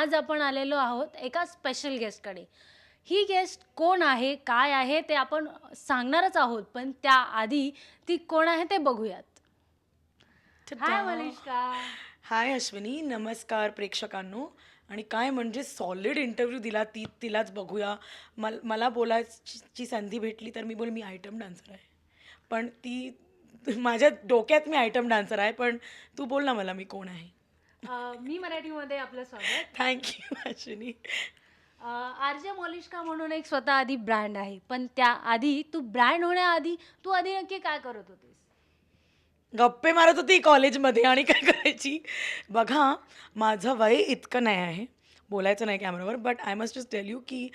आज आपण आलेलो आहोत एका स्पेशल गेस्टकडे. ही गेस्ट कोण आहे, काय आहे ते आपण सांगणारच आहोत, पण त्याआधी ती कोण आहे ते बघूयात. हाय मलिष्का. हाय अश्विनी, नमस्कार प्रेक्षकांनो. आणि काय म्हणजे सॉलिड इंटरव्ह्यू दिला. तिलाच बघूया. मला बोलायची संधी भेटली तर मी बोल मी आयटम डान्सर आहे. पण माझ्या डोक्यात मी आयटम डान्सर आहे, पण तू बोल ना मला मी कोण आहे. मी मराठीमध्ये आपलं स्वागत. थँक्यू अश्विनी. आरजे मलिष्का म्हणून एक स्वतः आधी ब्रँड आहे, पण त्याआधी तू ब्रँड होण्याआधी तू आधी नक्की काय करत होतीस? गप्पे मारत होती कॉलेजमध्ये आणि काय करायची. बघा, माझं वय इतकं नाही आहे, बोलायचं नाही कॅमेरावर, but I must just tell you की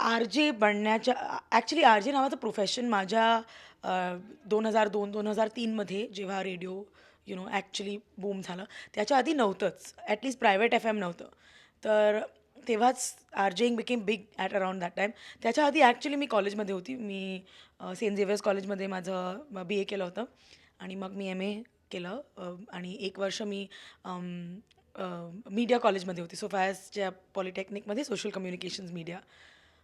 आर जे बनण्याच्या ॲक्च्युली आर जे नावाचं प्रोफेशन माझ्या 2002-2003मध्ये जेव्हा रेडिओ ॲक्च्युली बूम झालं, त्याच्या आधी नव्हतंच. ॲटलीस्ट प्रायव्हेट एफ एम नव्हतं. तर तेव्हाच RJing became big at around that time. त्याच्या आधी ॲक्च्युली मी कॉलेजमध्ये होती. मी सेंट झेवियर्स कॉलेजमध्ये माझं BA केलं होतं आणि मग मी MA केलं. आणि 1 वर्ष मी मीडिया कॉलेजमध्ये होती, सोफायसच्या पॉलिटेक्निकमध्ये सोशल कम्युनिकेशन्स मीडिया.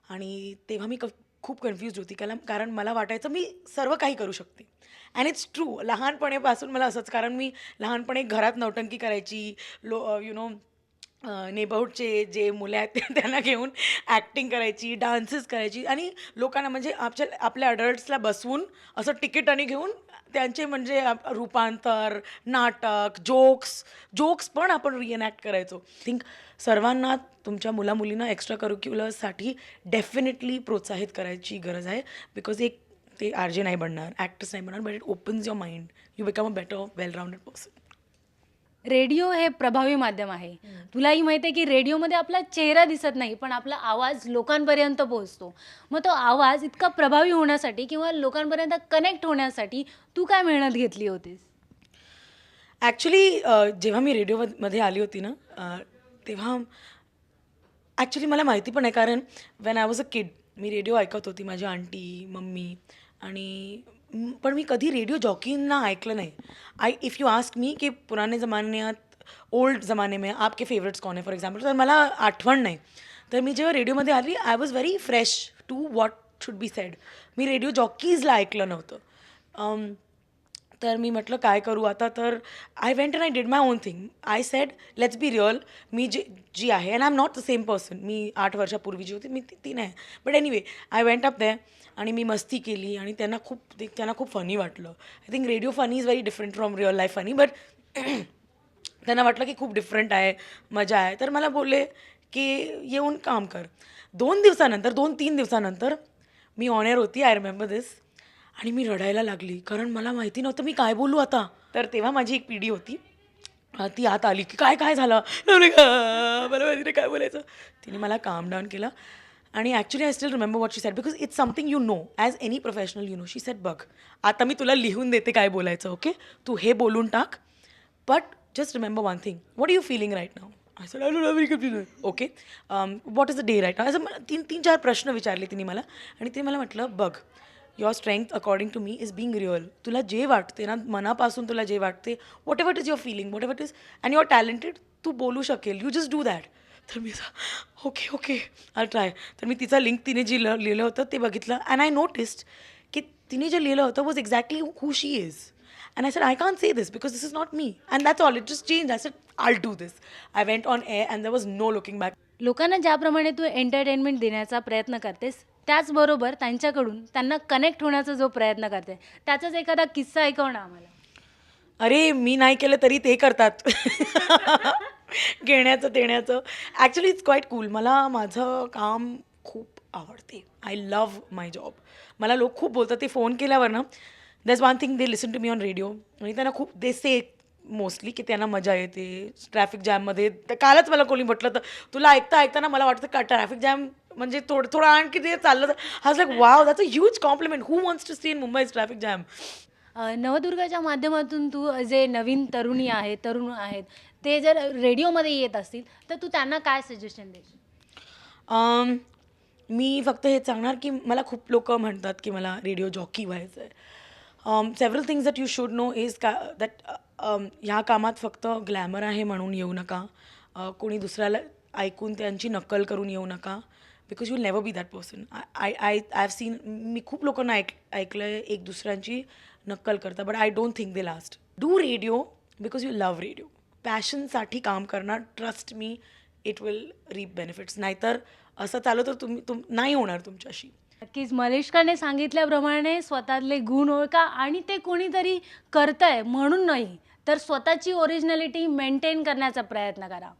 आणि तेव्हा मी खूप कन्फ्युज्ड होती, कारण मला वाटायचं मी सर्व काही करू शकते. And it's true. लहानपणीपासून मला असंच, कारण मी लहानपणी घरात नौटंकी करायची. नेबरहूडचे जे मुलं आहेत त्यांना घेऊन ॲक्टिंग करायची, डान्सेस करायची आणि लोकांना म्हणजे आपल्या अडल्ट्सला बसवून असं तिकीटाने घेऊन त्यांचे म्हणजे रूपांतर, नाटक, जोक्स पण आपण रिएनॅक्ट करायचो. थिंक सर्वांना तुमच्या मुलींना एक्स्ट्रा करिक्युलर्ससाठी डेफिनेटली प्रोत्साहित करायची गरज आहे. बिकॉज ते RJ नाही बनणार, ॲक्टर्स नाही बनणार, but it opens your mind. You become a better well rounded person. Radio हे प्रभावी माध्यम आहे. तुलाही माहिती आहे की रेडिओमध्ये आपला चेहरा दिसत नाही, पण आपला आवाज लोकांपर्यंत पोहोचतो. मग तो आवाज इतका प्रभावी होण्यासाठी किंवा लोकांपर्यंत कनेक्ट होण्यासाठी तू काय मेहनत घेतली होतीस? ॲक्च्युली जेव्हा मी रेडिओमध्ये आली होती ना, तेव्हा ॲक्च्युली मला माहिती पण आहे, कारण when I was a kid me radio ऐकत होती. माझी आंटी, मम्मी आणि पण मी कधी रेडिओ जॉकींना ऐकलं नाही. इफ यू आस्क मी की पुराने ज़मान्यात, ओल्ड ज़माने में आपके फेवरेट्स कौन है फॉर एक्झाम्पल, तर मला आठवण नाही. तर मी जेव्हा रेडिओमध्ये आली, I was very fresh to what should be said. मी रेडिओ जॉकीजला ऐकलं नव्हतं. तर मी म्हटलं काय करू आता. तर I went and I did my own thing. I said let's be real. मी जी आहे, and I am not the same person. मी 8 वर्षापूर्वी जी होती मी ती नाही. But anyway I went up there आणि मी मस्ती केली आणि त्यांना खूप फनी वाटलं. I think radio funny is very different from real life funny, but त्यांना वाटलं की खूप डिफरंट आहे, मजा आहे. तर मला बोलले की येऊन काम कर. 2-3 दिवसानंतर मी ऑन एअर होती. आय रिमेंबर दिस. आणि मी रडायला लागली, कारण मला माहिती नव्हतं मी काय बोलू आता. तर तेव्हा माझी एक पिढी होती, ती आत आली की काय झालं. मला माहिती नाही काय बोलायचं. तिने मला काम डाऊन केलं आणि actually I still remember what she sed, because it's something you know as any professional. She sed बघ, आता मी तुला लिहून देते काय बोलायचं, ओके, तू हे बोलून टाक, but just remember one thing, what are you feeling right now. I said I don't know, very confusion. Okay, what is the day right now. असं 3-4 प्रश्न विचारले तिने मला. आणि ते मला म्हटलं बघ, your strength according to me is being real. तुला जे वाटते ना, मनापासून तुला जे वाटते, whatever it is your feeling, whatever it is, and your talented, तू बोलू शकेल, यू जस्ट डू दॅट. तर मी ओके आय ट्राय. तर मी तिचा लिंक, तिने जी लिहिलं होतं ते बघितलं, अँड आय नोटिस्ड की तिने जे लिहिलं होतं was exactly who she is. And I said, I can't say this because this is not me. And that's all. It just changed. I said, I'll do this. I went on air and there was no looking back. लोकांना ज्याप्रमाणे तू entertainment देण्याचा प्रयत्न करतेस, त्याचबरोबर त्यांच्याकडून त्यांना connect होण्याचा जो प्रयत्न करते, त्याचाच एखादा किस्सा ऐकव ना आम्हाला. अरे, मी नाही केलं तरी ते करतात. घेण्याचं देण्याचं. Actually it's quite cool. मला माझं काम खूप आवडते. I love my job. मला लोक खूप बोलतात, ते फोन केल्यावर ना, that's one thing, they listen to me on radio. आणि त्यांना खूप दे से मोस्टली की त्यांना मजा येते ट्रॅफिक जॅममध्ये. तर कालच मला कोणी म्हटलं, तर तुला ऐकताना मला वाटतं का ट्रॅफिक जॅम म्हणजे थोडं आणखी ते चाललं तर has like wow, that's a huge compliment. Who wants to see in Mumbai's traffic jam. नवदुर्गाच्या माध्यमातून तू जे नवीन तरुण आहेत, ते जर रेडिओमध्ये येत असतील तर तू त्यांना काय सजेशन देशील? मी फक्त हेच सांगणार की मला खूप लोक म्हणतात की मला रेडिओ जॉकी व्हायचं आहे. Several things that you should know is that ह्या कामात फक्त ग्लॅमर आहे म्हणून येऊ नका. कोणी दुसऱ्याला ऐकून त्यांची नक्कल करून येऊ नका. Because you never be that person. I I have seen, मी खूप लोकांना ऐकलं आहे एक दुसऱ्यांची नक्कल करता, but I don't think they last. Do radio because you love radio. पॅशनसाठी काम करणार, trust me, it will reap benefits. नाहीतर असं चालू तर नाही होणार तुमच्याशी. नक्कीच मलिष्काने सांगितल्याप्रमाणे स्वतःतले गुण ओळखा आणि ते कोणीतरी करतंय म्हणून नाही, तर स्वतःची ओरिजिनॅलिटी मेंटेन करण्याचा प्रयत्न करा.